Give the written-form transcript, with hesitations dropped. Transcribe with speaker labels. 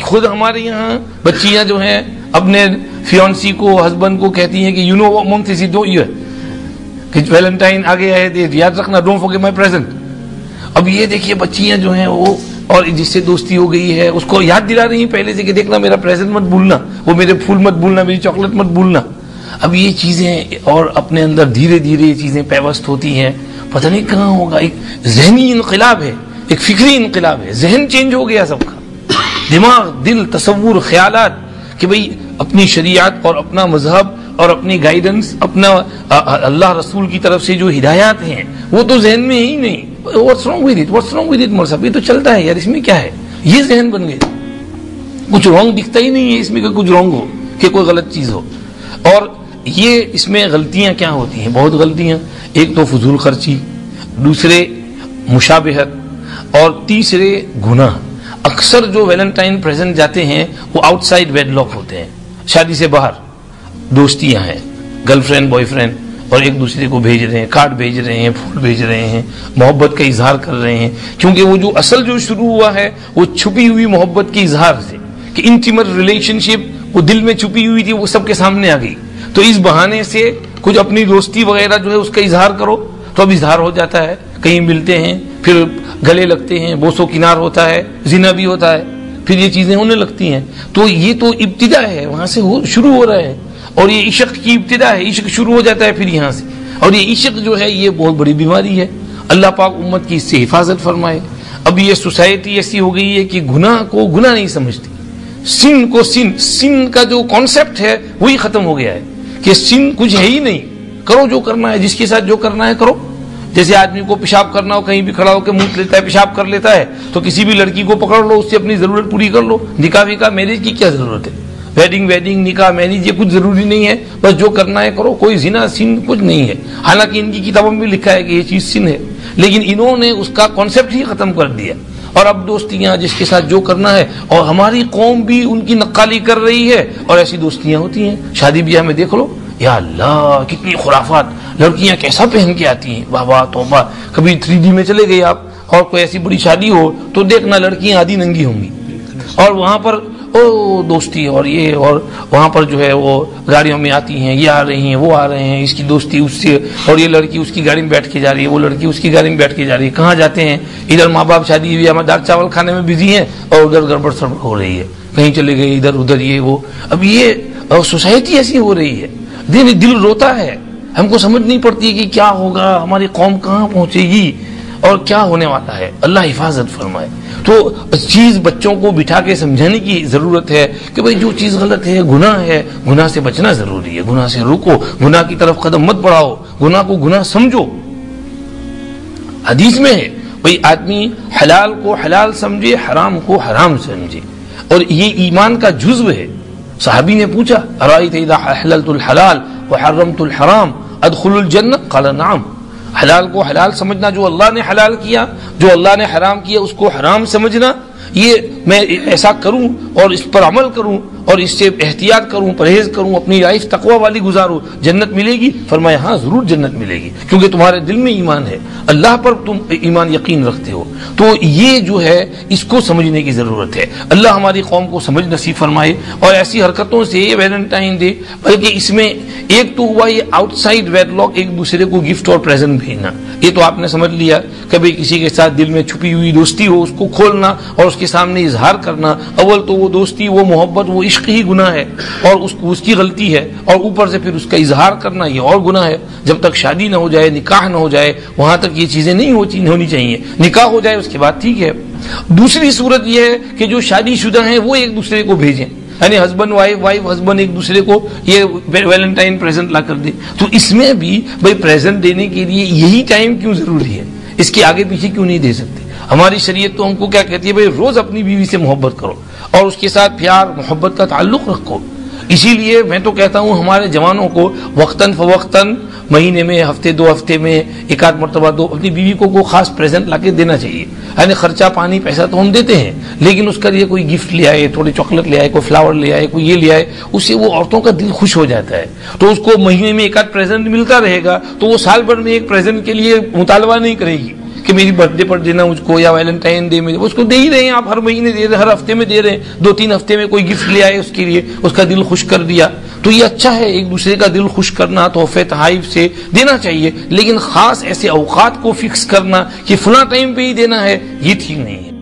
Speaker 1: خود ہمارے یہاں بچیاں جو ہیں اپنے فیونسی کو ہسبینڈ کو کہتی ہیں کہ you know what month is it کہ ویلنٹائن آگے آئے یاد رکھنا ڈونٹ فورگیٹ مائی پریزنٹ. اب یہ دیکھیے بچیاں جو ہیں وہ اور جس سے دوستی ہو گئی ہے اس کو یاد دلا رہی ہیں پہلے سے کہ دیکھنا میرا پریزنٹ مت بھولنا, وہ میرے پھول مت بھولنا, میری چاکلیٹ مت بھولنا. اب یہ چیزیں اور اپنے اندر دھیرے دھیرے یہ چیزیں پیوست ہوتی ہیں, پتہ نہیں کہاں ہوگا. ایک ذہنی انقلاب ہے, ایک فکری انقلاب ہے, ذہن چینج ہو گیا سب کا, دماغ, دل, تصور, خیالات کہ بھئی اپنی شریعت اور اپنا مذہب اور اپنی گائیڈنس, اپنا اللہ رسول کی طرف سے جو ہدایات ہیں وہ تو ذہن میں ہی نہیں. What's wrong with it? What's wrong with it مول صاحب, یہ تو چلتا ہے یار, اس میں کیا ہے, یہ ذہن بن گئے. کچھ رونگ دکھتا ہی نہیں ہے اس میں کہ کچھ رونگ ہو, کہ کوئی غلط چیز ہو. اور یہ اس میں غلطیاں کیا ہوتی ہیں, بہت غلطیاں. ایک تو فضول خرچی, دوسرے مشابہت, اور تیسرے گناہ. اکثر جو ویلنٹائن پریزنٹ جاتے ہیں وہ آؤٹ سائڈ ویڈ لاک ہوتے ہیں, شادی سے باہر دوستیاں ہیں, گرل فرینڈ بوائے فرینڈ, اور ایک دوسرے کو بھیج رہے ہیں, کارڈ بھیج رہے ہیں, پھول بھیج رہے ہیں, محبت کا اظہار کر رہے ہیں. کیونکہ وہ جو اصل جو شروع ہوا ہے وہ چھپی ہوئی محبت کے اظہار سے, کہ انٹیمیٹ ریلیشن شپ وہ دل میں چھپی ہوئی تھی, وہ سب کے سامنے آ گئی. تو اس بہانے سے کچھ اپنی دوستی وغیرہ جو ہے اس کا اظہار کرو, تو اب اظہار ہو جاتا ہے, کہیں ملتے ہیں, پھر گلے لگتے ہیں, بوس و کنار ہوتا ہے, زنا بھی ہوتا ہے, پھر یہ چیزیں ہونے لگتی ہیں. تو یہ تو ابتدا ہے, وہاں سے شروع ہو رہا ہے. اور یہ عشق کی ابتدا ہے, عشق شروع ہو جاتا ہے پھر یہاں سے. اور یہ عشق جو ہے یہ بہت بڑی بیماری ہے, اللہ پاک امت کی اس سے حفاظت فرمائے. اب یہ سوسائٹی ایسی ہو گئی ہے کہ گناہ کو گناہ نہیں سمجھتی, سن کو سن کا جو کانسیپٹ ہے وہی ختم ہو گیا ہے, کہ سن کچھ ہے ہی نہیں, کرو جو کرنا ہے, جس کے ساتھ جو کرنا ہے کرو. جیسے آدمی کو پیشاب کرنا ہو, کہیں بھی کھڑا ہو کے منہ لیتا ہے, پیشاب کر لیتا ہے, تو کسی بھی لڑکی کو پکڑ لو, اس سے اپنی ضرورت پوری کر لو. نکاح وکاح میرج کی کیا ضرورت ہے, ویڈنگ نکاح میرج یہ کچھ ضروری نہیں ہے, بس جو کرنا ہے کرو. کوئی زنا سن کچھ نہیں ہے, حالانکہ ان کی کتابوں میں بھی لکھا ہے کہ یہ چیز سن ہے, لیکن انہوں نے اس کا کانسیپٹ ہی ختم کر دیا. اور اب دوستیاں جس کے ساتھ جو کرنا ہے, اور ہماری قوم بھی ان کی نقالی کر رہی ہے, اور ایسی دوستیاں ہوتی ہیں. شادی بیاہ میں دیکھ لو, یا اللہ کتنی خرافات, لڑکیاں کیسا پہن کے آتی ہیں, واہ واہ توبہ. کبھی 3D میں چلے گئے آپ, اور کوئی ایسی بڑی شادی ہو تو دیکھنا لڑکیاں آدھی ننگی ہوں گی, اور وہاں پر دوستی اور یہ, اور وہاں پر جو ہے وہ گاڑیوں میں آتی ہیں, یہ آ رہی ہیں, وہ آ رہے ہیں, اس کی دوستی اس سے, اور یہ لڑکی اس کی گاڑی میں بیٹھ کے جا رہی ہے, وہ لڑکی اس کی گاڑی میں بیٹھ کے جا رہی ہے. کہاں جاتے ہیں, ادھر ماں باپ شادی ہوئی ہمیں دال چاول کھانے میں بزی ہیں, اور ادھر گڑبڑ سڑبڑ ہو رہی ہے, کہیں چلے گئے ادھر ادھر یہ وہ. اب یہ سوسائٹی ایسی ہو رہی ہے, دل روتا ہے, ہم کو سمجھ نہیں پڑتی کہ کیا ہوگا, ہماری قوم کہاں پہنچے گی اور کیا ہونے والا ہے. اللہ حفاظت فرمائے. تو چیز بچوں کو بٹھا کے سمجھانے کی ضرورت ہے کہ بھئی جو چیز غلط ہے, گناہ ہے, گناہ سے بچنا ضروری ہے, گناہ سے روکو, گناہ کی طرف قدم مت بڑھاؤ, گناہ کو گناہ سمجھو. حدیث میں ہے بھئی آدمی حلال کو حلال سمجھے, حرام کو حرام سمجھے, اور یہ ایمان کا جزو ہے. صحابی نے پوچھا, ارائیت اذا حللت الحلال وحرمت الحرام ادخل الجنہ, قال نعم. حلال کو حلال سمجھنا, جو اللہ نے حلال کیا, جو اللہ نے حرام کیا اس کو حرام سمجھنا, یہ میں ایسا کروں اور اس پر عمل کروں اور اس سے احتیاط کروں, پرہیز کروں, اپنی لائف تقوی والی گزاروں, جنت ملے گی. فرمایا ہاں ضرور جنت ملے گی, کیونکہ تمہارے دل میں ایمان ہے, اللہ پر تم ایمان یقین رکھتے ہو. تو یہ جو ہے اس کو سمجھنے کی ضرورت ہے. اللہ ہماری قوم کو سمجھ نصیب فرمائے. اور ایسی حرکتوں سے یہ ویلنٹائن ڈے, بلکہ اس میں ایک تو ہوا یہ آؤٹ سائڈ ویڈ لاک, ایک دوسرے کو گفٹ اور پریزنٹ بھیجنا, یہ تو آپ نے سمجھ لیا. کبھی کسی کے ساتھ دل میں چھپی ہوئی دوستی ہو, اس کو کھولنا اور اس کے سامنے اظہار کرنا. اول تو وہ دوستی, وہ محبت, وہ عشق ہی گناہ ہے اور اس کی غلطی ہے, اور اوپر سے پھر اس کا اظہار کرنا یہ اور گناہ ہے. جب تک شادی نہ ہو جائے, نکاح نہ ہو جائے, وہاں تک یہ چیزیں نہیں ہونی چاہیے. نکاح ہو جائے اس کے بعد ٹھیک ہے. دوسری صورت یہ ہے کہ جو شادی شدہ ہیں وہ ایک دوسرے کو بھیجیں, یعنی ہسبینڈ وائف ہسبینڈ ایک دوسرے کو یہ ویلنٹائن پریزنٹ لا کر دے. تو اس میں بھی بھائی پریزنٹ دینے کے لیے یہی ٹائم کیوں ضروری ہے, اس کے آگے پیچھے کیوں نہیں دے سکتے؟ ہماری شریعت تو ہم کو کیا کہتی ہے, بھائی روز اپنی بیوی سے محبت کرو اور اس کے ساتھ پیار محبت کا تعلق رکھو. اسی لیے میں تو کہتا ہوں ہمارے جوانوں کو وقتاً فوقتاً, مہینے میں, ہفتے 2 ہفتے میں ایک آدھ مرتبہ اپنی بیوی کو خاص پریزنٹ لا کے دینا چاہیے. یعنی خرچہ پانی پیسہ تو ہم دیتے ہیں, لیکن اس کا لیے کوئی گفٹ لے آئے, تھوڑی چاکلیٹ لے آئے, کوئی فلاور لے آئے, کوئی یہ لے آئے, اس سے وہ عورتوں کا دل خوش ہو جاتا ہے. تو اس کو مہینے میں ایک آدھ پریزنٹ ملتا رہے گا تو وہ سال بھر میں ایک پریزنٹ کے لیے مطالبہ نہیں کرے گی کہ میری برتھ ڈے پر دینا مجھ کو یا ویلنٹائن ڈے میں، اس کو دے ہی رہے ہیں آپ، ہر مہینے دے رہے ہیں، ہر ہفتے میں دے رہے ہیں، 2-3 ہفتے میں کوئی گفٹ لے آئے اس کے لیے، اس کا دل خوش کر دیا، تو یہ اچھا ہے، ایک دوسرے کا دل خوش کرنا تحفے تحائف سے دینا چاہیے، لیکن خاص ایسے اوقات کو فکس کرنا کہ فلاں ٹائم پہ ہی دینا ہے، یہ ٹھیک نہیں ہے۔